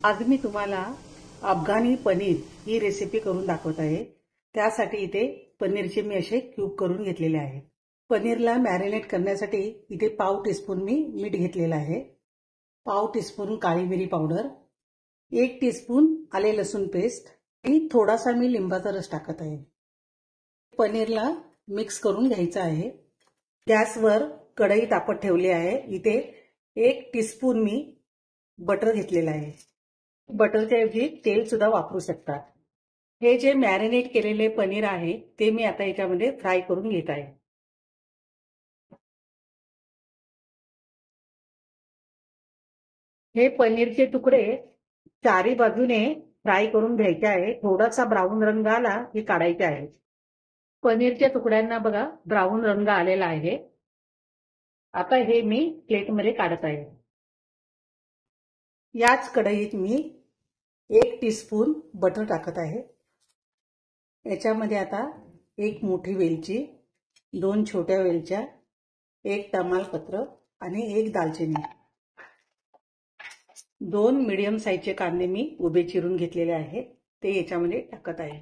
आज मी तुम्हाला अफगाणी पनीर ही रेसिपी करून दाखवत आहे। त्यासाठी इथे पनीरचे मी असे क्यूब करून घेतलेले आहे। पनीरला मॅरिनेट करण्यासाठी इथे पाव टीस्पून मी मीठ घेतलेलं आहे, पाव टीस्पून काळी मिरी पावडर, 1 टीस्पून आले लसूण पेस्ट आणि थोडासा मी लिंबाचा रस टाकत आहे। पनीरला मिक्स करून घ्यायचं आहे। गॅसवर कढई तापत ठेवली आहे। इथे 1 टीस्पून मी बटर घेतलेलं आहे। बटरच्या ऐवजी तेल सुद्धा वापरू शकतात। हे जे मॅरिनेट केलेले पनीर आहे ते मी आता याच्यामध्ये फ्राय करून घेत आहे। हे पनीरचे तुकडे चारी बाजूने फ्राय करून घ्यायचे आहे। थोडासा ब्राऊन रंग आला की काढायचे आहे। पनीरच्या तुकड्यांना बघा ब्राऊन रंग आलेला आहे। आता हे मी प्लेटमध्ये काढत आहे। याच कढईत मी 1 टीस्पून बटर टाकत आहे। याच्यामध्ये आता 1 मोठी वेलची, 2 छोट्या वेलच्या, 1 तमालपत्र आणि 1 दालचिनी, 2 मीडियम साईजचे कांदे मी उभे चिरून घेतलेले आहेत, ते याच्यामध्ये टाकत आहे।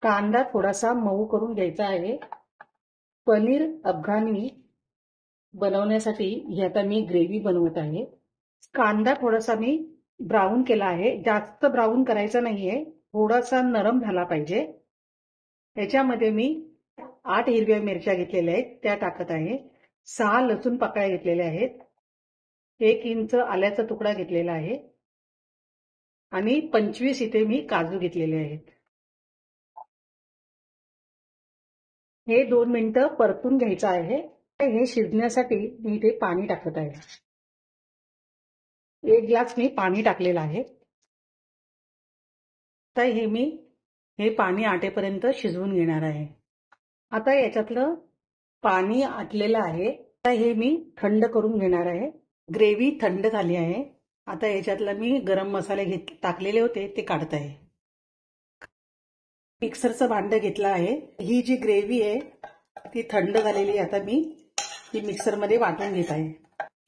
कांदा थोडासा मऊ करून घ्यायचा आहे। पनीर अफगाणी बनवण्यासाठी ही आता मी ग्रेव्ही बनवत आहे। कांदा थोडासा मी ब्राऊन केला आहे, जास्त ब्राऊन करायचा नाहीये, थोडासा नरम झाला पाहिजे। याच्यामध्ये मी 8 हिरव्या मिरच्या घेतलेल्या आहेत त्या टाकत आहे, 6 लसूण पाकळ्या घेतलेल्या आहेत, 1 इंच आल्याचा तुकडा घेतलेला आहे आणि 25 इथे मी काजू घेतलेले आहेत। हे 2 मिनिटं परतून घ्यायचं आहे। हे शिजण्यासाठी मी इथे पाणी टाकत आहे। 1 ग्लास मी पाणी टाकलेलं आहे। आता हे पाणी आटेपर्यंत शिजवून घेणार आहे। आता याच्यातलं पाणी आटलेलं आहे। आता हे मी थंड करून घेणार आहे। ग्रेव्ही थंड झाली आहे। आता याच्यातला मी गरम मसाले टाकलेले होते ते काढत आहे। मिक्सरचं भांडं घेतलं आहे। ही जी ग्रेव्ही आहे ती थंड झालेली, आता मी ही मिक्सरमध्ये वाटून घेत आहे।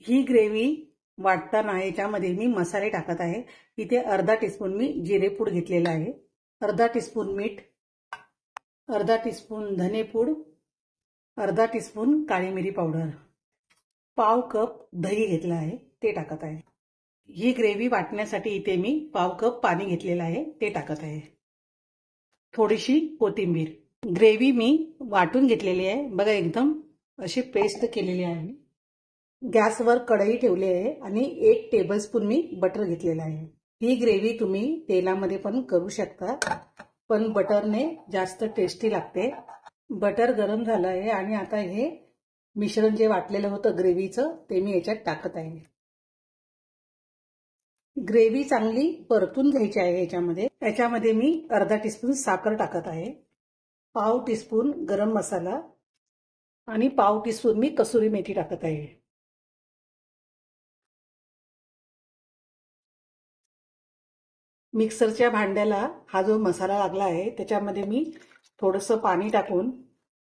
ही ग्रेव्ही वाटताना याच्यामध्ये मी मसाले टाकत आहे। इथे अर्धा टीस्पून मी जिरेपूड घेतलेला आहे, अर्धा टीस्पून मीठ, अर्धा टीस्पून धनेपूड, अर्धा टीस्पून काळी मिरी पावडर, पाव कप दही घेतला आहे ते टाकत आहे। ही ग्रेव्ही वाटण्यासाठी इथे मी पाव कप पाणी घेतलेलं आहे ते टाकत आहे, थोडीशी कोथिंबीर। ग्रेव्ही मी वाटून घेतलेली आहे, बघा एकदम अशी पेस्ट केलेली आहे। गॅसवर कढई ठेवली आहे आणि 1 टेबलस्पून मी बटर घेतलेलं आहे। ही ग्रेव्ही तुम्ही तेलामध्ये पण करू शकता, पण बटरने जास्त टेस्टी लागते। बटर गरम झालं आहे आणि आता हे मिश्रण जे वाटलेलं होतं ग्रेव्हीचं ते मी याच्यात टाकत आहे। ग्रेव्ही चांगली परतून घ्यायची आहे। याच्यामध्ये मी अर्धा टीस्पून साखर टाकत आहे, पाव टीस्पून गरम मसाला आणि पाव टीस्पून मी कसुरी मेथी टाकत आहे। मिक्सरच्या भांड्याला हा जो मसाला लागला आहे त्याच्यामध्ये मी थोडंसं पाणी टाकून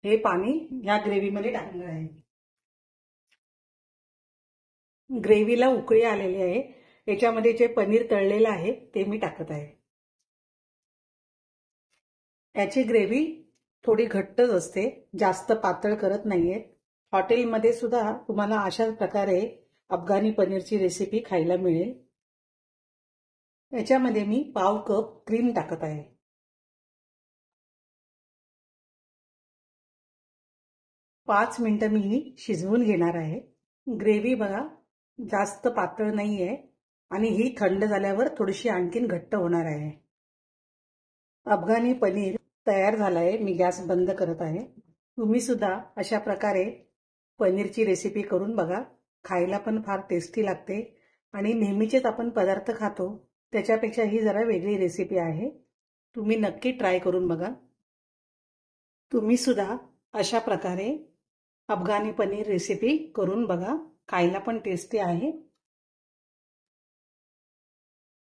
हे पाणी या ग्रेव्हीमध्ये टाकणार आहे। ग्रेव्हीला उकळी आलेली आहे। याच्यामध्ये जे पनीर तळलेलं आहे ते मी टाकत आहे। याची ग्रेव्ही थोडी घट्टच असते, जास्त पातळ करत नाहीये। हॉटेलमध्ये सुद्धा तुम्हाला अशाच प्रकारे अफगाणी पनीरची रेसिपी खायला मिळेल। याच्यामध्ये मी पाव कप क्रीम टाकत आहे। पाच मिनिटं मी ही शिजवून घेणार आहे। ग्रेव्ही बघा जास्त पातळ नाहीये आणि ही थंड झाल्यावर थोडीशी आणखीन घट्ट होणार आहे। अफगाणी पनीर तयार झालाय, मी गॅस बंद करत आहे। तुम्ही सुद्धा अशा प्रकारे पनीरची रेसिपी करून बघा, खायला पण फार टेस्टी लागते आणि नेहमीचेच आपण पदार्थ खातो त्याच्यापेक्षा ही जरा वेगळी रेसिपी आहे। तुम्ही नक्की ट्राय करून बघा। तुम्ही सुद्धा अशा प्रकारे अफगाणी पनीर रेसिपी करून बघा, खायला पण टेस्टी आहे।